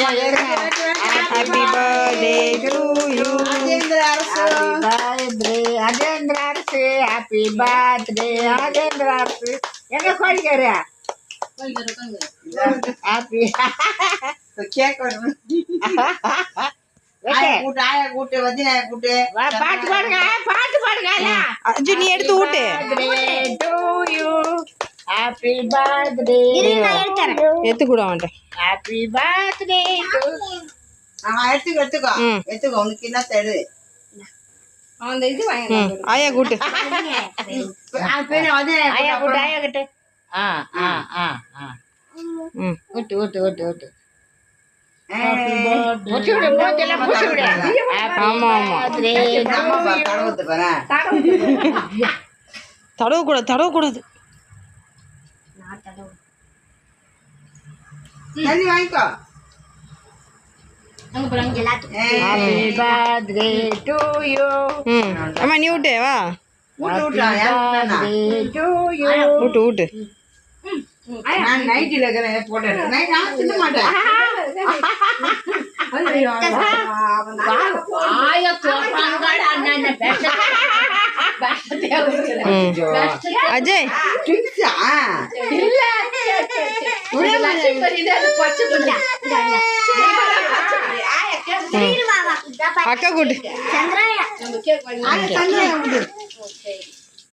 Happy birthday to you. Happy birthday, Ajendra. எங்க கோழிக்காரு happy cake கூட்டு வதினா கூட்டு பாட்டு பாடுங்க அஞ்சு நீ எடுத்து ஊட்டு டு யூ ஹாப்பி பர்த்டே எடுத்து கூட மாட்டேன் ஹாப்பி பர்த்டே எடுத்துக்கோ உனக்கு என்ன தரு அந்த இது வாங்க ஆயா கூட்டு ஆயா கூட்டு ஊட்டு ஊட்டு ஊட்டு ஊட்டு தடவக்கூடாது தண்ணி வாங்கிக்கோ அம்மா நீ விட்டு வா விட்டு நைட்டில் போட்டேன் தின்ன மாட்டேன் அஜய் அக்கா கூட்டு